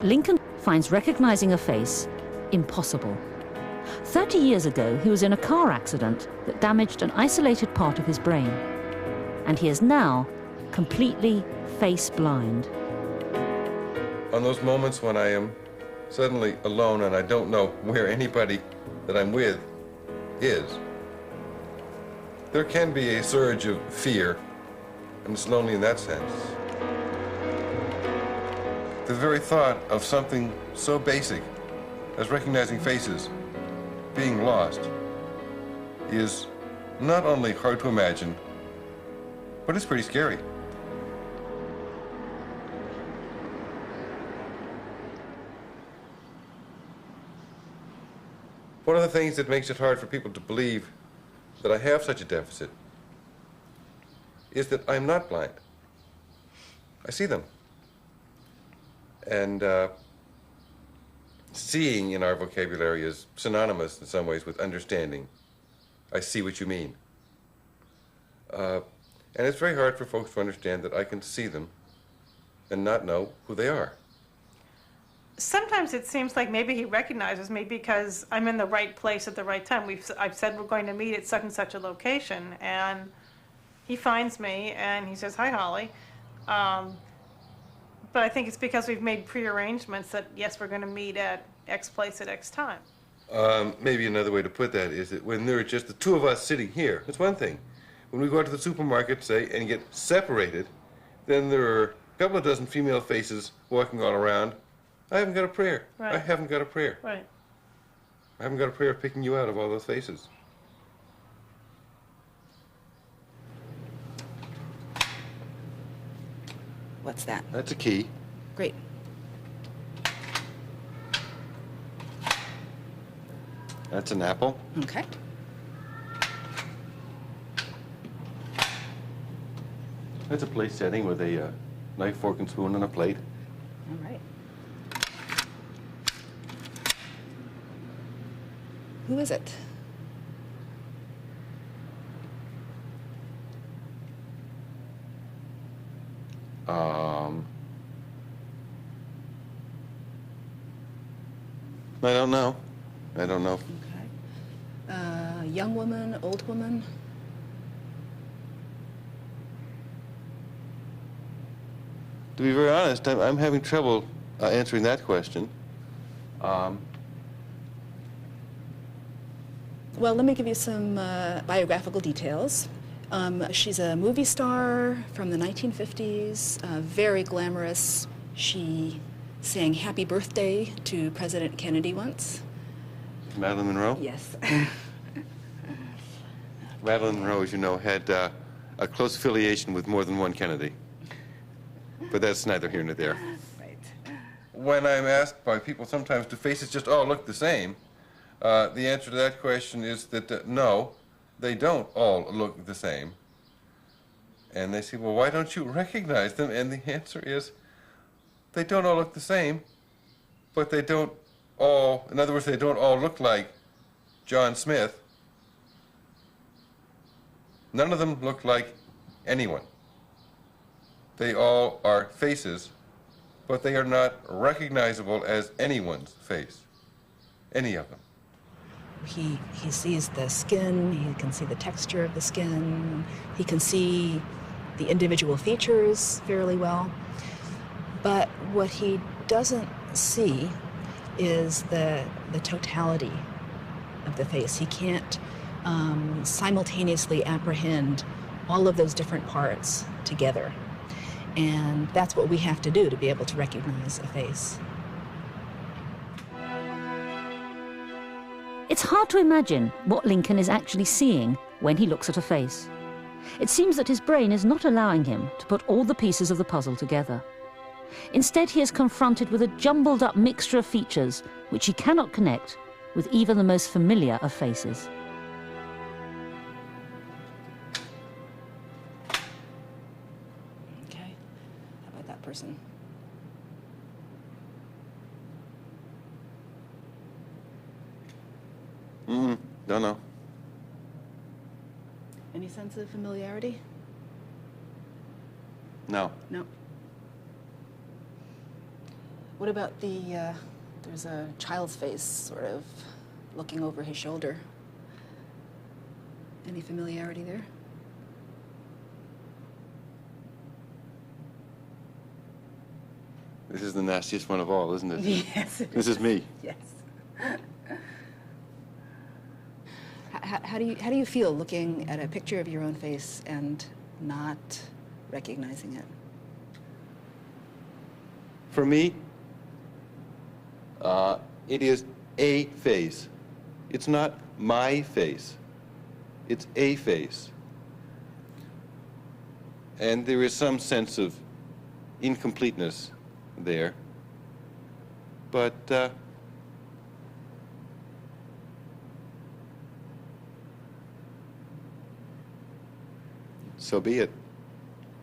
Lincoln finds recognizing a face impossible. 30 years ago, he was in a car accident that damaged an isolated part of his brain. And he is now completely face blind. On those moments when I am suddenly alone and I don't know where anybody that I'm with is, there can be a surge of fear, and it's lonely in that sense. The very thought of something so basic as recognizing faces being lost is not only hard to imagine, but it's pretty scary. One of the things that makes it hard for people to believe that I have such a deficit is that I'm not blind. I see them. And seeing in our vocabulary is synonymous in some ways with understanding. I see what you mean. And it's very hard for folks to understand that I can see them and not know who they are. Sometimes it seems like maybe he recognizes me because I'm in the right place at the right time. I've said we're going to meet at such and such a location, and he finds me and he says, "Hi, Holly." But I think it's because we've made pre-arrangements that, yes, we're going to meet at X place at X time. Maybe another way to put that is that when there are just the two of us sitting here, it's one thing. When we go out to the supermarket, say, and get separated, then there are a couple of dozen female faces walking all around. I haven't got a prayer. Right. I haven't got a prayer. Right. I haven't got a prayer of picking you out of all those faces. What's that? That's a key. Great. That's an apple. Okay. That's a plate setting with a knife, fork, and spoon on a plate. All right. Who is it? I don't know. I don't know. Okay. Young woman, old woman? To be very honest, I'm having trouble answering that question. Well, let me give you some biographical details. She's a movie star from the 1950s, very glamorous. She sang Happy Birthday to President Kennedy once. Marilyn Monroe? Yes. Marilyn Monroe, as you know, had a close affiliation with more than one Kennedy. But that's neither here nor there. Right. When I'm asked by people sometimes, do faces just all look the same? The answer to that question is that no, they don't all look the same. And they say, well, why don't you recognize them? And the answer is, they don't all look the same, but they don't all, in other words, they don't all look like John Smith. None of them look like anyone. They all are faces, but they are not recognizable as anyone's face, any of them. He sees the skin, he can see the texture of the skin, he can see the individual features fairly well. But what he doesn't see is the totality of the face. He can't simultaneously apprehend all of those different parts together. And that's what we have to do to be able to recognize a face. It's hard to imagine what Lincoln is actually seeing when he looks at a face. It seems that his brain is not allowing him to put all the pieces of the puzzle together. Instead, he is confronted with a jumbled up mixture of features which he cannot connect with even the most familiar of faces. Okay, how about that person? Don't know. Any sense of familiarity? No. No. What about there's a child's face sort of looking over his shoulder. Any familiarity there? This is the nastiest one of all, isn't it? Yes. This is me. Yes. How do you feel looking at a picture of your own face and not recognizing it? For me, it is a face. It's not my face. It's a face. And there is some sense of incompleteness there. But so be it.